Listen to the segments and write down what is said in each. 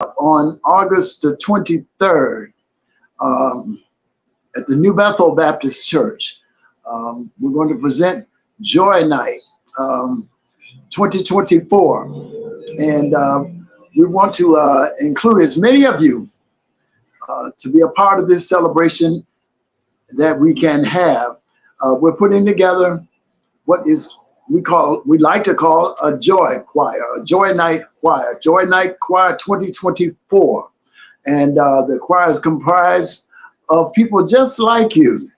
on August the 23rd at the New Bethel Baptist Church. We're going to present Joy Night 2024. And we want to include as many of you to be a part of this celebration that we can have. We're putting together what we like to call a joy choir, a joy night choir, Joy Night Choir 2024. And the choir is comprised of people just like you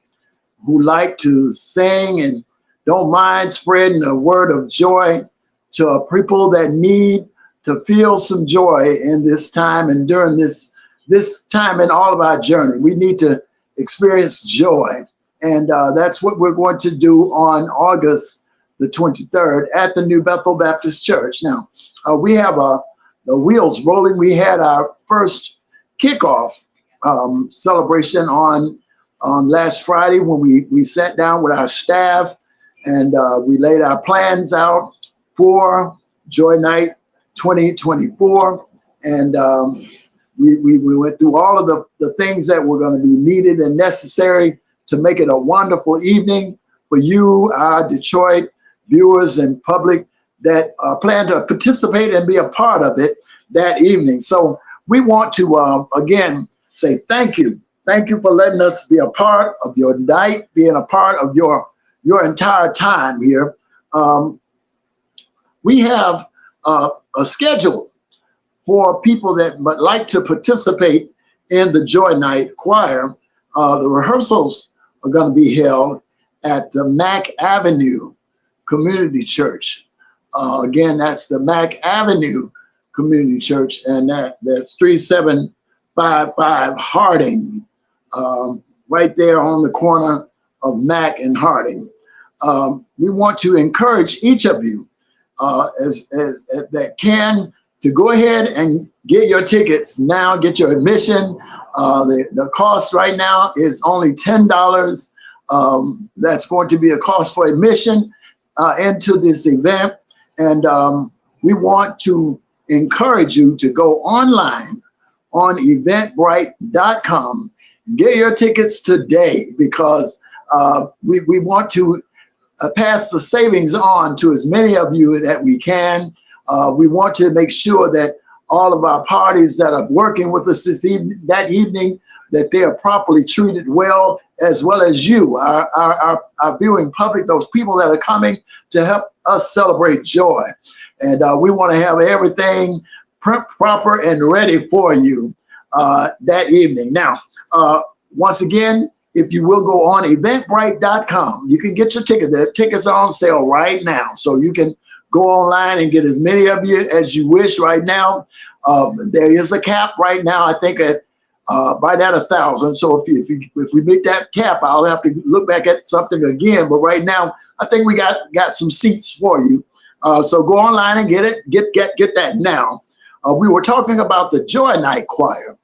who like to sing and don't mind spreading the word of joy to people that need to feel some joy in this time and during this time in all of our journey. We need to experience joy. And that's what we're going to do on August the 23rd at the New Bethel Baptist Church. Now, we have the wheels rolling. We had our first kickoff celebration on last Friday when we sat down with our staff and we laid our plans out for Joy Night 2024. And we went through all of the things that were going to be needed and necessary to make it a wonderful evening for you, our Detroit viewers and public that plan to participate and be a part of it that evening. So we want to, again, say thank you. Thank you for letting us be a part of your night, being a part of your entire time here. We have a schedule for people that would like to participate in the Joy Night Choir. The rehearsals are going to be held at the Mack Avenue Community Church. Again, that's the Mack Avenue Community Church, and that's 3755 Harding, right there on the corner of Mack and Harding. We want to encourage each of you that can to go ahead and get your tickets now, get your admission. The cost right now is only $10. That's going to be a cost for admission into this event. And we want to encourage you to go online on eventbrite.com, get your tickets today, because we want to pass the savings on to as many of you that we can. We want to make sure that all of our parties that are working with us that evening, that they are properly treated well as you, our viewing public, those people that are coming to help us celebrate joy. And we want to have everything proper and ready for you that evening. Now, once again, if you will go on eventbrite.com, you can get your ticket. The tickets are on sale right now. So you can go online and get as many of you as you wish right now. There is a cap right now, I think at right at 1,000. So if we meet that cap, I'll have to look back at something again. But right now, I think we got some seats for you. So go online and get it. Get that now. We were talking about the Joy Night Choir.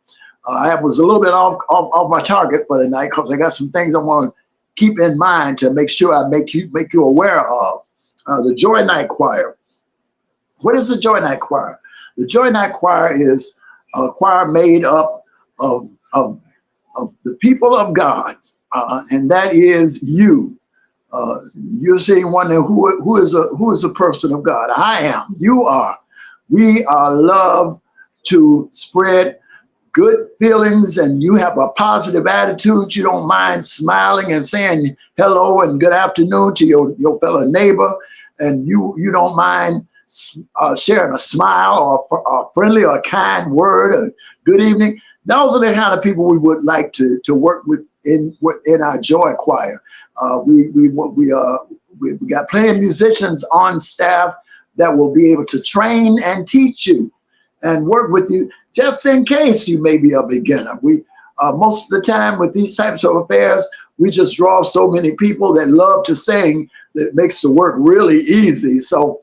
I was a little bit off my target for the night because I got some things I want to keep in mind to make sure I make you aware of. The Joy Night Choir. What is the Joy Night Choir? The Joy Night Choir is a choir made up of the people of God, and that is you. You're saying wondering who is a person of God. I am. You are. We are loved to spread good feelings, and you have a positive attitude. You don't mind smiling and saying hello and good afternoon to your fellow neighbor, and you don't mind sharing a smile or a friendly or kind word, a good evening. Those are the kind of people we would like to work with in our Joy Choir. We got plenty of musicians on staff that will be able to train and teach you and work with you, just in case you may be a beginner. We most of the time with these types of affairs, we just draw so many people that love to sing that makes the work really easy. So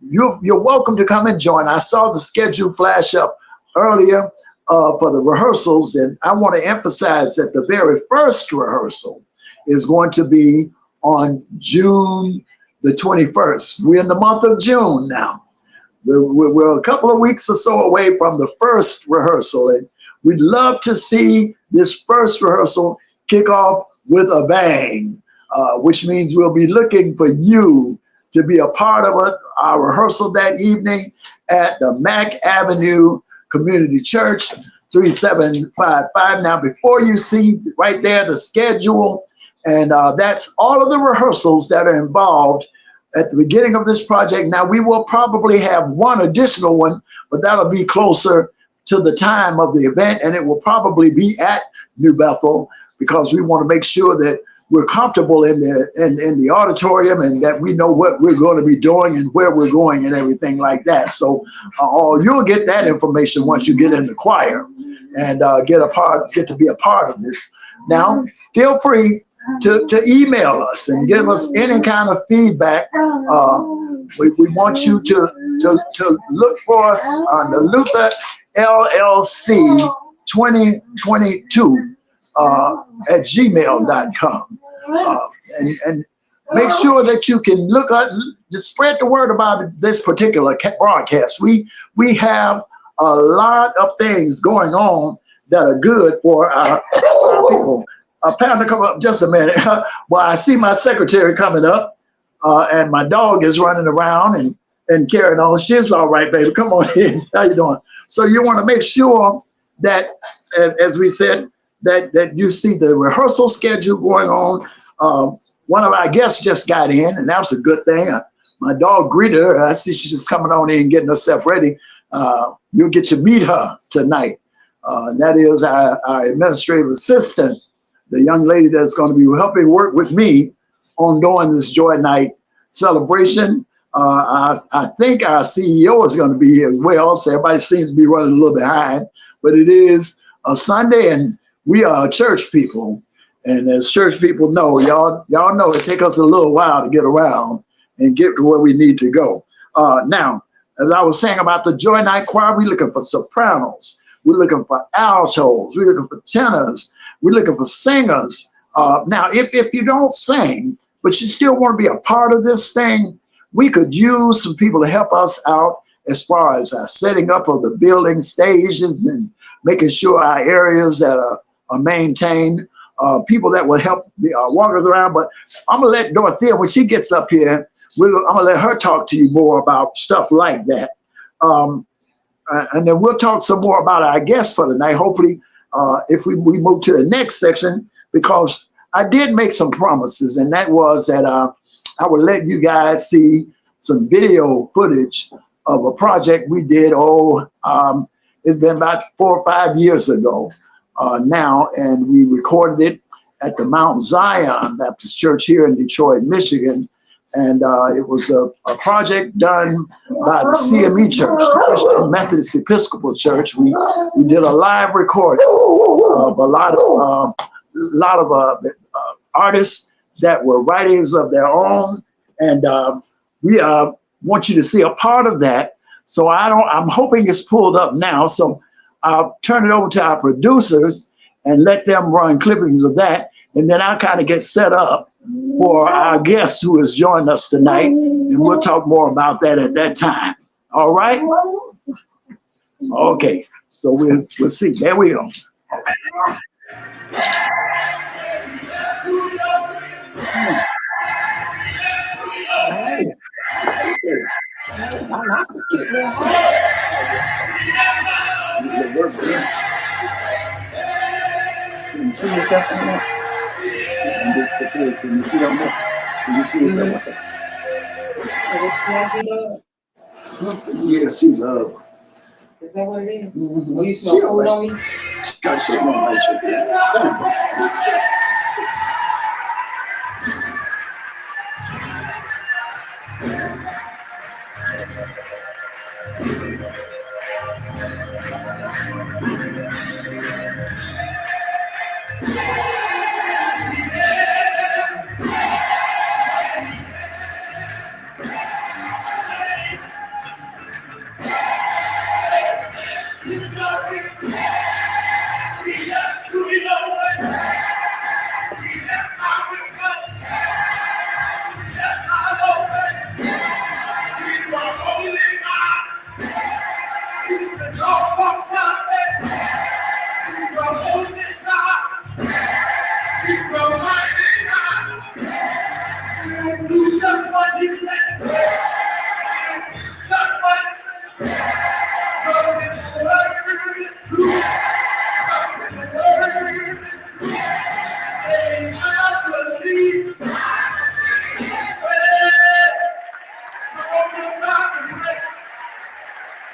you're welcome to come and join. I saw the schedule flash up earlier for the rehearsals, and I want to emphasize that the very first rehearsal is going to be on June the 21st. We're in the month of June now. we're a couple of weeks or so away from the first rehearsal, and we'd love to see this first rehearsal kick off with a bang, which means we'll be looking for you to be a part of it, our rehearsal that evening at the Mack Avenue Community Church, 3755. Now, before you see right there the schedule, and that's all of the rehearsals that are involved at the beginning of this project. Now, we will probably have one additional one, but that'll be closer to the time of the event, and it will probably be at New Bethel, because we want to make sure that we're comfortable in the auditorium, and that we know what we're going to be doing and where we're going and everything like that. So you'll get that information once you get in the choir and get to be a part of this. Now, feel free to email us and give us any kind of feedback. We want you to look for us on the Luther LLC 2022 at gmail.com. And make sure that you can look up, just spread the word about this particular broadcast. We have a lot of things going on that are good for our people. Pam, come up just a minute. Well, I see my secretary coming up, and my dog is running around and carrying on. She's all right, baby. Come on in. How you doing? So you want to make sure that, as we said, that you see the rehearsal schedule going on. One of our guests just got in, and that was a good thing. My dog greeted her. I see she's just coming on in and getting herself ready. You'll get to meet her tonight. And that is our administrative assistant, the young lady that's going to be helping work with me on doing this Joy Night celebration. I think our CEO is going to be here as well, so everybody seems to be running a little behind. But it is a Sunday, and we are church people. And as church people know, y'all know it takes us a little while to get around and get to where we need to go. Now, as I was saying about the Joy Night Choir, we're looking for sopranos. We're looking for altos. We're looking for tenors. We're looking for singers. Now, if you don't sing, but you still want to be a part of this thing, we could use some people to help us out as far as setting up of the building stages and making sure our areas that are maintained. People that will help walk us around. But I'm going to let Dorothea, when she gets up here, I'm going to let her talk to you more about stuff like that. And then we'll talk some more about our guests for tonight. Hopefully, if we move to the next section, because I did make some promises, and that was that I would let you guys see some video footage of a project we did. It's been about 4 or 5 years ago now, and we recorded it at the Mount Zion Baptist Church here in Detroit, Michigan. And it was a project done by the CME Church, the Christian Methodist Episcopal Church. We did a live recording of a lot of artists that were writings of their own, and we want you to see a part of that. So I'm hoping it's pulled up now. So I'll turn it over to our producers and let them run clippings of that, and then I'll kind of get set up for our guest who has joined us tonight, and we'll talk more about that at that time. All right? Okay, so we'll see. There we go. Can you see yourself on that? Can you see on this? Can you see yourself on that? Yeah, she love. Is that what it is? Mm-hmm. Oh, you smell food on me? Got shit on my shit.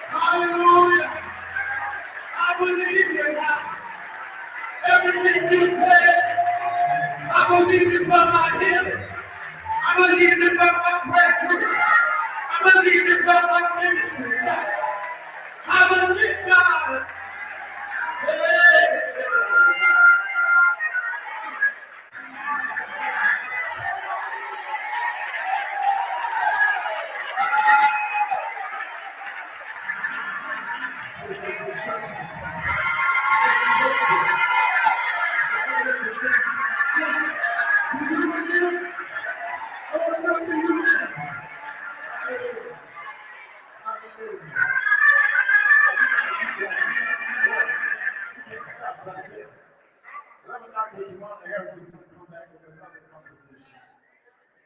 Hallelujah. I believe you now. Everything you said, I believe it by my healing. I believe it by my breakthrough. I believe it by my ministry. I believe God. Hey.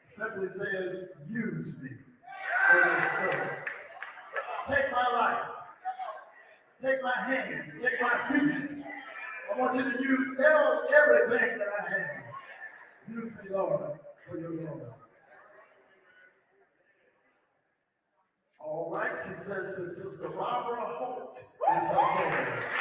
Simply says, use me for your service. Take my life, take my hands, take my feet. I want you to use everything that I have. Use me, Lord, for your glory. All right, she says to Sister Barbara Holt is her service.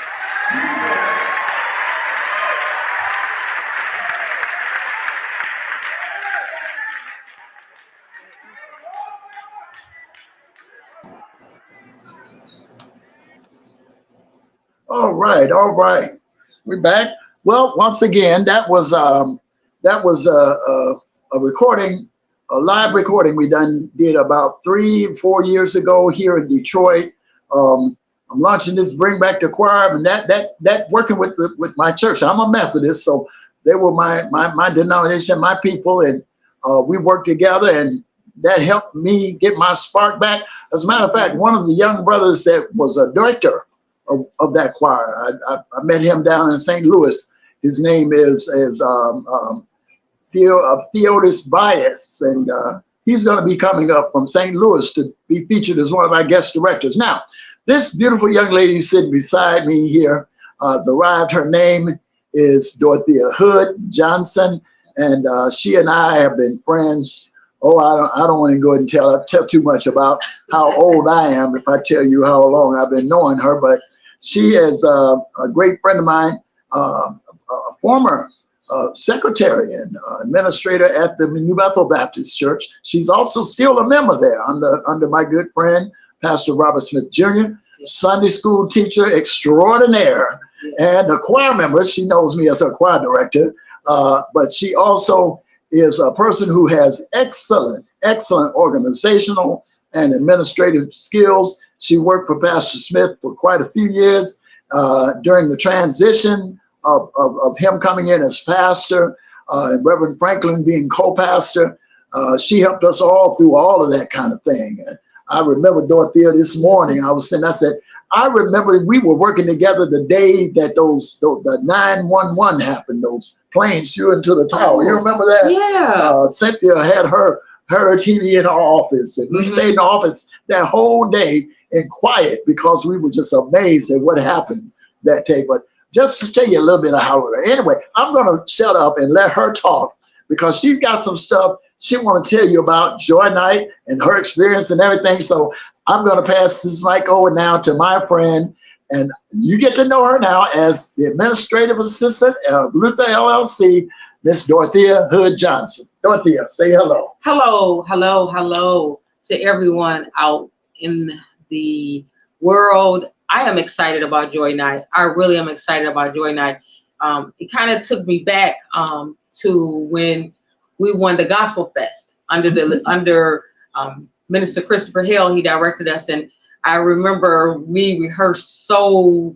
All right, all right. We're back. Well, once again, that was a recording, a live recording we did about 3-4 years ago here in Detroit. I'm launching this Bring Back the Choir, and that working with my church. I'm a Methodist, so they were my denomination, my people, and we worked together, and that helped me get my spark back. As a matter of fact, one of the young brothers that was a director of that choir, I met him down in St. Louis. His name is Theodis Bias, and he's going to be coming up from St. Louis to be featured as one of our guest directors. Now, this beautiful young lady sitting beside me here has arrived. Her name is Dorothea Hood Johnson, and she and I have been friends. Oh, I don't want to go ahead and tell too much about how old I am if I tell you how long I've been knowing her, but she is a great friend of mine, a former secretary and administrator at the New Bethel Baptist Church. She's also still a member there under my good friend, Pastor Robert Smith Jr., Sunday school teacher extraordinaire, and a choir member. She knows me as her choir director, but she also is a person who has excellent organizational and administrative skills. She worked for Pastor Smith for quite a few years during the transition of him coming in as pastor and Reverend Franklin being co-pastor. She helped us all through all of that kind of thing. I remember Dorothea this morning, I said, I remember we were working together the day that the 911 happened, those planes flew into the tower. You remember that? Yeah. Cynthia had her TV in her office, and we stayed in the office that whole day in quiet because we were just amazed at what happened that day. But just to tell you a little bit of how, anyway, I'm going to shut up and let her talk because she's got some stuff she want to tell you about Joy Night and her experience and everything. So I'm going to pass this mic over now to my friend, and you get to know her now as the administrative assistant of Luther LLC, Miss Dorothea Hood Johnson. Dorothea, say hello. Hello to everyone out in the world. I am excited about Joy Night. I really am excited about Joy Night. It kind of took me back to when we won the Gospel Fest under Minister Christopher Hale. He directed us, and I remember we rehearsed so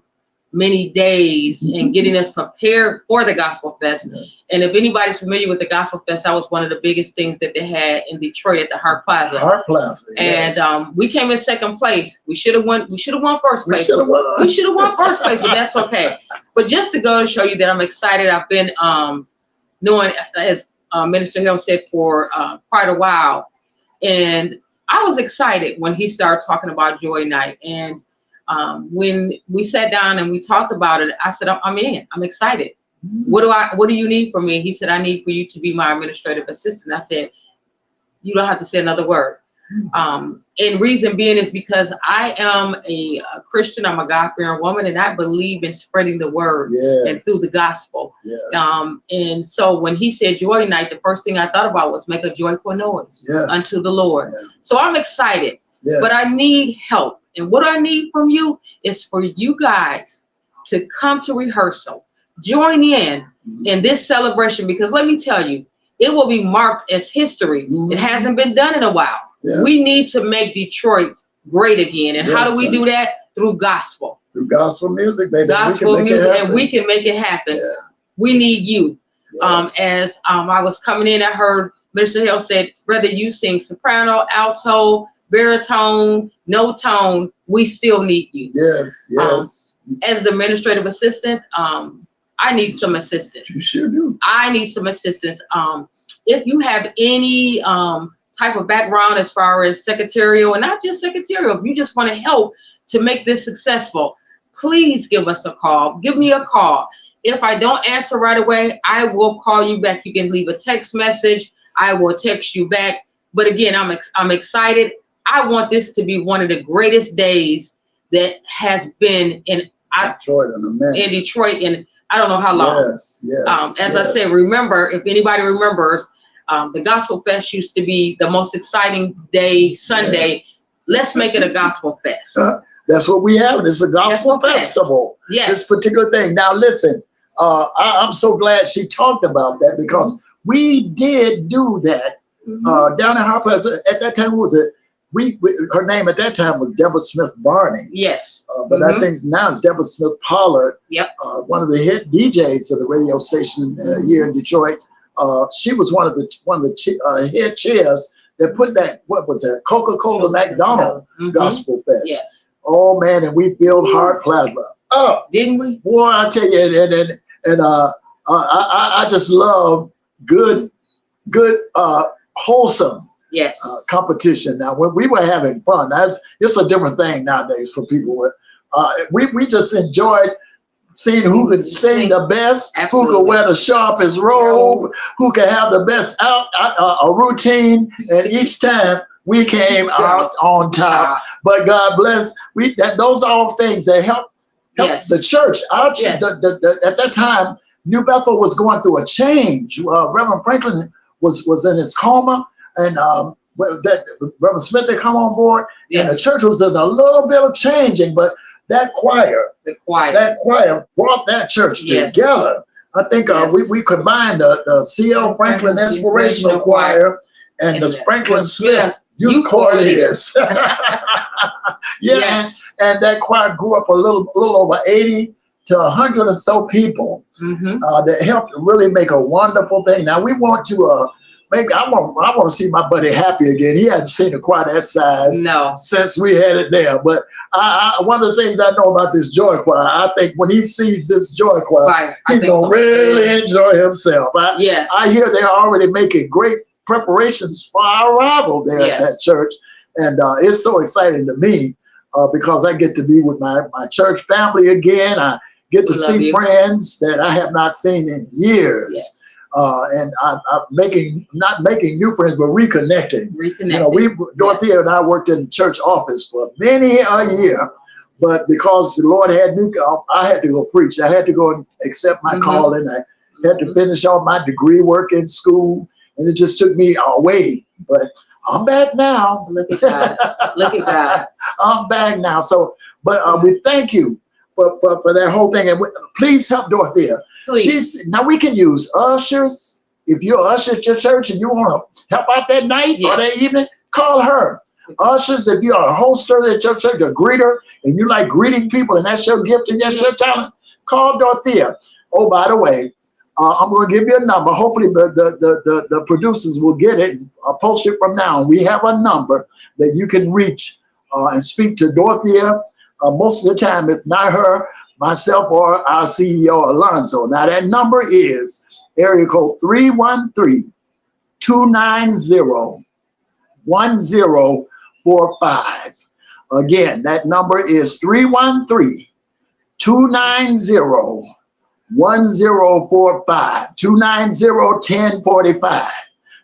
many days in getting us prepared for the Gospel Fest. And if anybody's familiar with the Gospel Fest, that was one of the biggest things that they had in Detroit at the Hart Plaza. Hart Plaza, yes. And we came in second place. We should have won first place. We should have won first place, but that's okay. But just to go to show you that I'm excited, I've been knowing, as Minister Hill said, for quite a while. And I was excited when he started talking about Joy Night. And When we sat down and we talked about it, I said, I'm in. I'm excited. What do you need from me? He said, I need for you to be my administrative assistant. I said, you don't have to say another word. And reason being is because I am a Christian. I'm a God-fearing woman, and I believe in spreading the word and through the gospel. And so when he said Joy Night, the first thing I thought about was make a joyful noise unto the Lord. So I'm excited, but I need help. And what I need from you is for you guys to come to rehearsal, join in this celebration, because let me tell you, it will be marked as history. It hasn't been done in a while. We need to make Detroit great again. And how do we do that? Through gospel. Through gospel music, baby. Gospel music, and we can make it happen. We need you. As I was coming in, I heard Mr. Hale said, whether you sing soprano, alto, baritone, no tone, we still need you. As the administrative assistant, I need some assistance. You sure do. I need some assistance. If you have any type of background as far as secretarial, and not just secretarial, if you just want to help to make this successful, please give us a call. Give me a call. If I don't answer right away, I will call you back. You can leave a text message. I will text you back. But again, I'm excited. I want this to be one of the greatest days that has been in Detroit in I don't know how long. As I said, remember, if anybody remembers, the Gospel Fest used to be the most exciting day, Sunday. Let's make it a Gospel Fest. That's what we have. It's a gospel festival. This particular thing. Now, listen, I'm so glad she talked about that, because we did do that down in Harper. At that time, what was it? Her name at that time was Deborah Smith Barney. But I think now it's Deborah Smith Pollard. One of the hit DJs of the radio station here in Detroit. She was one of the head chairs that put that, what was that, Coca-Cola McDonald Gospel Fest. Oh man, and we built Hart Plaza. Oh, didn't we? Boy, I tell you, and I just love good, wholesome competition. Now, when we were having fun, it's a different thing nowadays for people. We just enjoyed seeing who could sing the best, who could wear the sharpest robe, who could have the best routine, and each time we came out on top. But God bless, those are all things that help the church. Our church, at that time, New Bethel was going through a change. Reverend Franklin was in his coma, and Reverend Smith had come on board, and the church was in a little bit of changing, but that choir brought that church together. I think we combined the C.L. Franklin Inspirational Choir and the Franklin Smith Youth Choirs. And that choir grew up a little over 80 to 100 or so people that helped really make a wonderful thing. Now we want to I want to see my buddy Happy again. He hadn't seen a choir that size since we had it there. But one of the things I know about this Joy Choir, I think when he sees this Joy Choir, he's going to really enjoy himself. I hear they're already making great preparations for our arrival there at that church. And it's so exciting to me because I get to be with my church family again. I get to see friends that I have not seen in years. And I'm not making new friends, but reconnecting. You know, Dorothea and I worked in the church office for many a year, but because the Lord had me, I had to go preach. I had to go and accept my calling. I had to finish off my degree work in school, and it just took me away. But I'm back now. Look at God. Look at God. I'm back now. So, but we thank you for that whole thing, and please help Dorothea. Now we can use ushers. If you're an usher at your church and you want to help out that night or that evening, call her. Ushers, if you're a hoster at your church, a greeter, and you like greeting people and that's your gift and that's your talent, call Dorothea. Oh, by the way, I'm going to give you a number. Hopefully the producers will get it. I'll post it from now. We have a number that you can reach and speak to Dorothea. Most of the time, if not her, myself or our CEO, Alonzo. Now that number is area code 313-290-1045. Again, that number is 313-290-1045. 290-1045.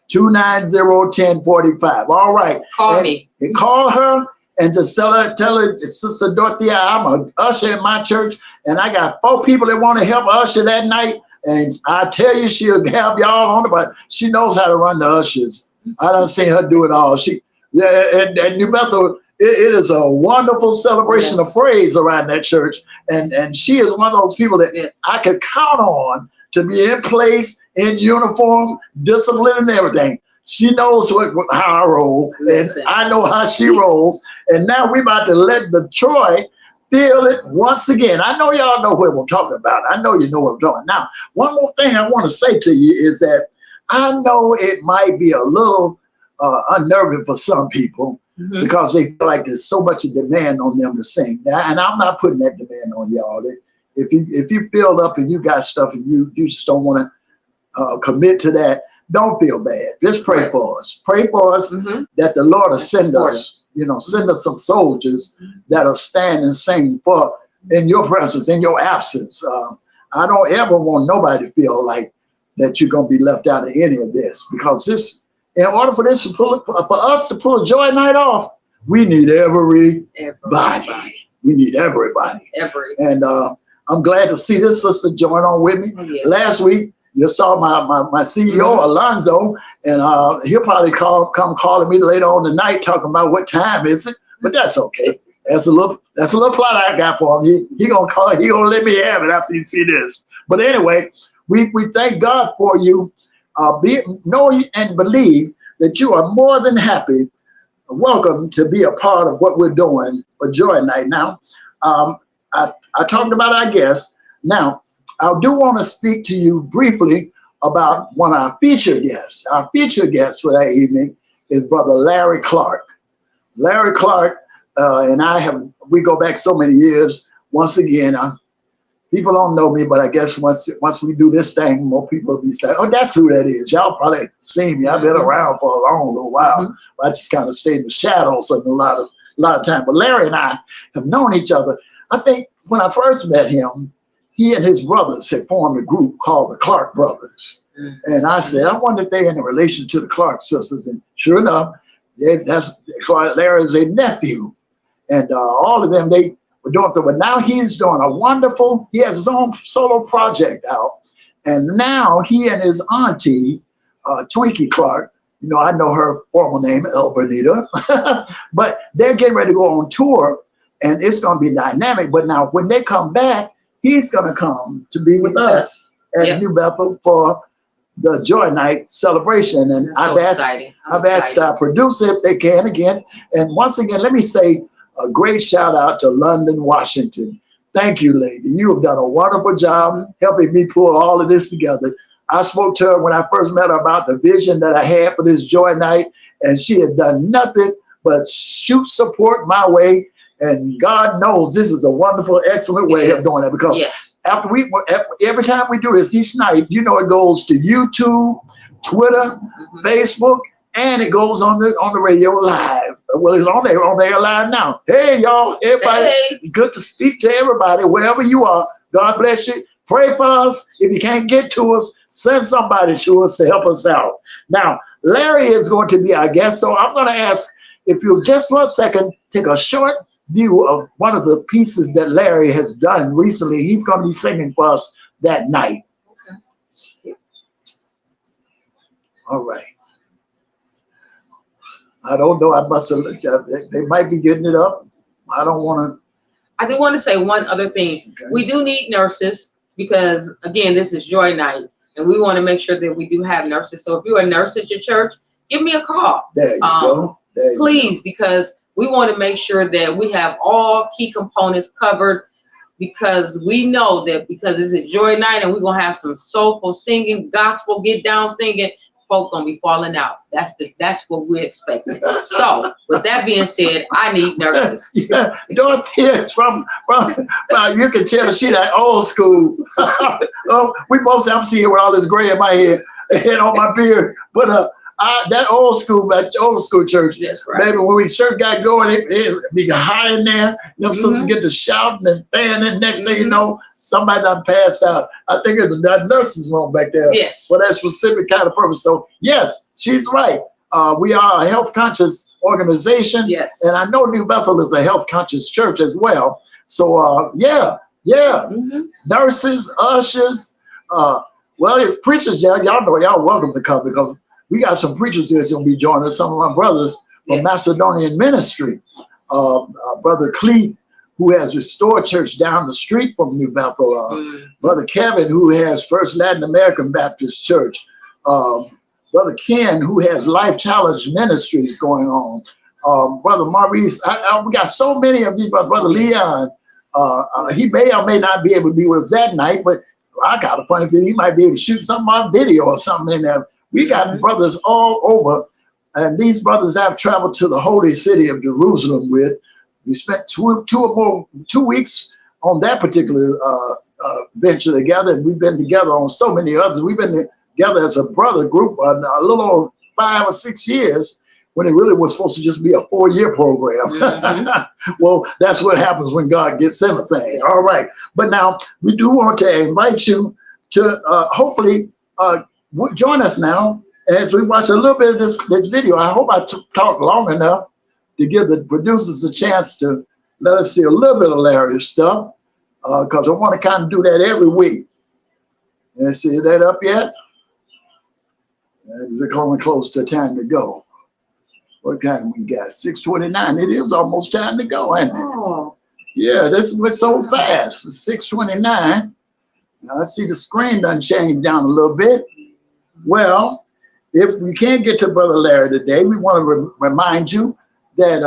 290-1045. All right. Call me. And call her and just tell her, Sister Dorothea, I'm an usher in my church, and I got 4 people that want to help usher that night. And I tell you, she'll have y'all on it, but she knows how to run the ushers. I done seen her do it all. At New Bethel, it is a wonderful celebration of praise around that church. And she is one of those people that I could count on to be in place, in uniform, discipline and everything. She knows how I roll, and I know how she rolls. And now we're about to let Detroit feel it once again. I know y'all know what we're talking about. I know you know what I'm talking about. Now, one more thing I want to say to you is that I know it might be a little unnerving for some people because they feel like there's so much demand on them to sing. Now, and I'm not putting that demand on y'all. If you filled up and you got stuff and you just don't want to commit to that, don't feel bad. Just pray for us. Pray for us that the Lord will send us, send us some soldiers that'll stand and sing for in your presence, in your absence. I don't ever want nobody to feel like that you're going to be left out of any of this, because this, in order for this to for us to pull a joy night off, we need everybody. We need everybody. And I'm glad to see this sister join on with me. Last week, you saw my CEO, Alonzo, and he'll probably come calling me later on tonight talking about what time is it, but that's okay. That's a little plot I got for him. He gonna call, he gonna let me have it after you see this. But anyway, we thank God for you. Know and believe that you are more than happy, welcome to be a part of what we're doing for Joy Night. Now, I talked about our guests. Now, I do want to speak to you briefly about one of our featured guests. Our featured guest for that evening is Brother Larry Clark. Larry Clark and we go back so many years. Once again, people don't know me, but I guess once we do this thing, more people will be saying, oh, that's who that is. Y'all probably seen me. I've been around for a long little while. I just kind of stayed in the shadows a lot of time. But Larry and I have known each other. I think when I first met him, he and his brothers had formed a group called the Clark Brothers. And I said, I wonder if they're in relation to the Clark sisters. And sure enough, Larry's a nephew. And all of them, they were doing something. But now he's doing he has his own solo project out. And now he and his auntie, Twinkie Clark, I know her formal name, El Bernita, but they're getting ready to go on tour, and it's going to be dynamic. But now when they come back, he's going to come to be with us at New Bethel for the Joy Night celebration. And I've asked our producer if they can again. And once again, let me say a great shout out to London, Washington. Thank you, lady. You have done a wonderful job helping me pull all of this together. I spoke to her when I first met her about the vision that I had for this Joy Night, and she has done nothing but shoot support my way. And God knows this is a wonderful, excellent way of doing it, because every time we do this each night, it goes to YouTube, Twitter, Facebook, and it goes on the radio live. Well, it's on there live now. Hey, y'all, everybody, It's good to speak to everybody wherever you are. God bless you. Pray for us. If you can't get to us, send somebody to us to help us out. Now, Larry is going to be our guest, so I'm going to ask if you'll just for a second take a short view of one of the pieces that Larry has done recently. He's going to be singing for us that night. Okay. All right. I don't know. I must have looked up. They might be getting it up. I don't want to. I do want to say one other thing. Okay. We do need nurses because, again, this is Joy Night, and we want to make sure that we do have nurses. So if you're a nurse at your church, give me a call. There you go. Please, because we want to make sure that we have all key components covered, because we know that because this is Joy Night and we're going to have some soulful singing, gospel, get down singing, folk going to be falling out. That's what we're expecting. So with that being said, I need nurses. Yeah, Dorothea from you can tell she that old school. We both have seen with all this gray in my head and on my beard. But That old school church. That's right. Baby, when we church got going, it be high in there. Them sisters get to shouting and fanning. Next thing you know, somebody done passed out. I think it's that nurse's room back there. Yes. For that specific kind of purpose. So yes, she's right. We are a health conscious organization. Yes. And I know New Bethel is a health conscious church as well. So yeah. Nurses, ushers, well, if preachers, y'all know y'all welcome to come because we got some preachers that's going to be joining us. Some of my brothers from Macedonian Ministry. Brother Cleet, who has Restored Church down the street from New Bethel. Brother Kevin, who has First Latin American Baptist Church. Brother Ken, who has Life Challenge Ministries going on. Brother Maurice, we got so many of these brothers. Brother Leon, he may or may not be able to be with us that night, but I got a funny feeling he might be able to shoot something on video or something in there. We got brothers all over, and these brothers I've traveled to the holy city of Jerusalem with. We spent 2 weeks on that particular venture together, and we've been together on so many others. We've been together as a brother group a little over 5 or 6 years, when it really was supposed to just be a 4-year program. Well, that's what happens when God gets in a thing. All right. But now we do want to invite you to hopefully join us now as we watch a little bit of this video. I hope I talked long enough to give the producers a chance to let us see a little bit of Larry's stuff, because I want to kind of do that every week. And see that up yet? We're coming close to time to go. What time we got? 6:29. It is almost time to go, ain't it? Oh. Yeah, this went so fast. 6:29. Now I see the screen done changed down a little bit. Well, if we can't get to Brother Larry today, we want to remind you that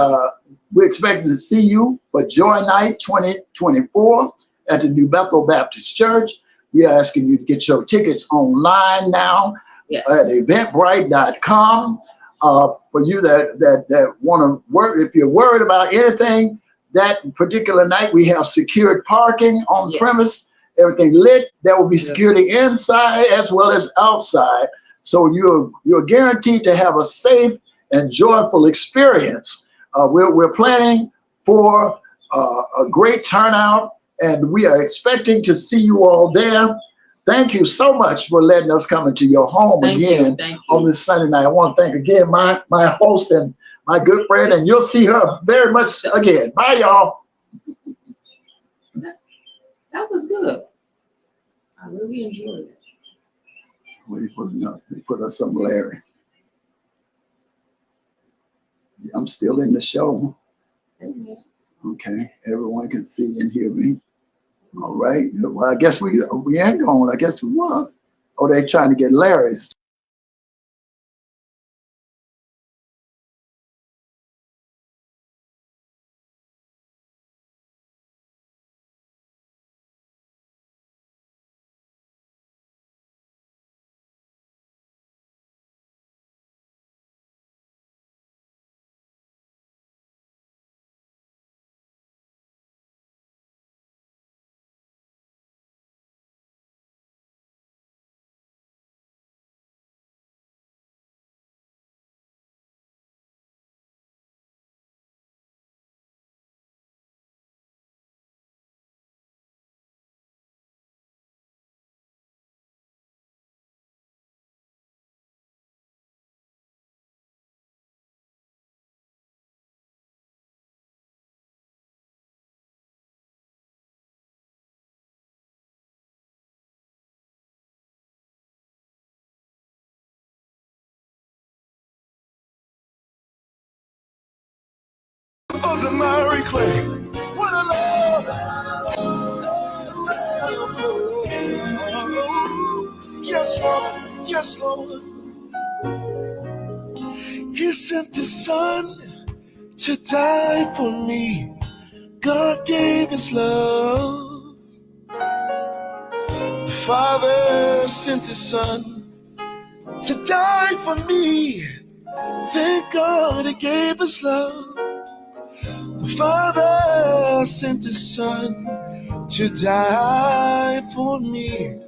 we're expecting to see you for Joy Night 2024 at the New Bethel Baptist Church. We are asking you to get your tickets online now at eventbrite.com. For you that want to work, if you're worried about anything, that particular night we have secured parking on the premise, everything lit. There will be security inside as well as outside. So you're guaranteed to have a safe and joyful experience. We're planning for a great turnout, and we are expecting to see you all there. Thank you so much for letting us come into your home again on this Sunday night. I want to thank again my host and my good friend, and you'll see her very much again. Bye, y'all. That was good. I really enjoyed it. What are you putting up? They put us some Larry. I'm still in the show. Okay, everyone can see and hear me. All right. Well, I guess we ain't going. I guess we was. Oh, they trying to get Larry's. Of the miry clay, what a love! Yes, Lord, yes, Lord. He sent His Son to die for me. God gave His love. The Father sent His Son to die for me. Thank God He gave His love. The Father sent His Son to die for me.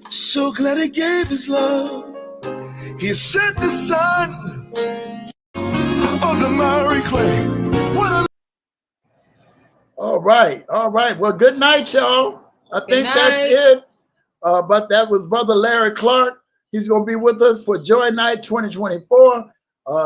So glad He gave His love. He sent the son of the miry clay. All right. Well, good night, y'all. I think that's it. But that was Brother Larry Clark. He's going to be with us for Joy Night 2024.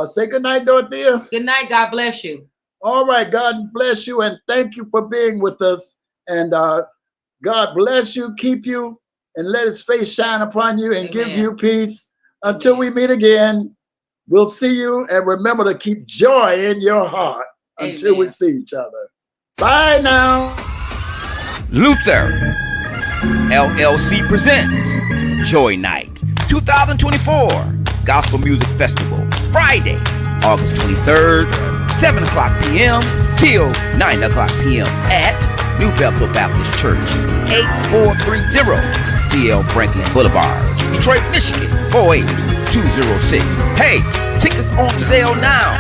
Say good night, Dorothea. Good night. God bless you. All right. God bless you, and thank you for being with us. And God bless you, keep you, and let his face shine upon you and give you peace. Until we meet again, we'll see you. And remember to keep joy in your heart until we see each other. Bye now. Luther LLC presents Joy Night 2024 Gospel Music Festival, Friday, August 23rd, 7 o'clock p.m. till 9 o'clock p.m. at New Bethel Baptist Church, 8430 C.L. Franklin Boulevard, Detroit, Michigan, 48206. Hey, tickets on sale now.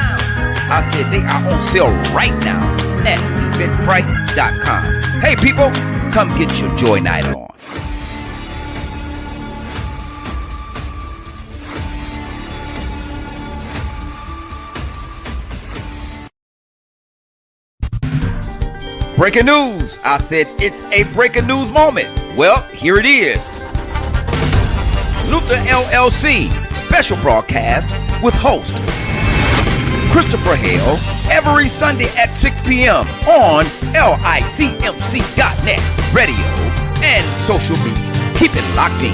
I said they are on sale right now at eventbrite.com. Hey people, come get your Joy Night on. Breaking news. I said it's a breaking news moment. Well, here it is. Luther LLC special broadcast with host Christopher Hale every Sunday at 6 p.m. on licmc.net, radio, and social media. Keep it locked in.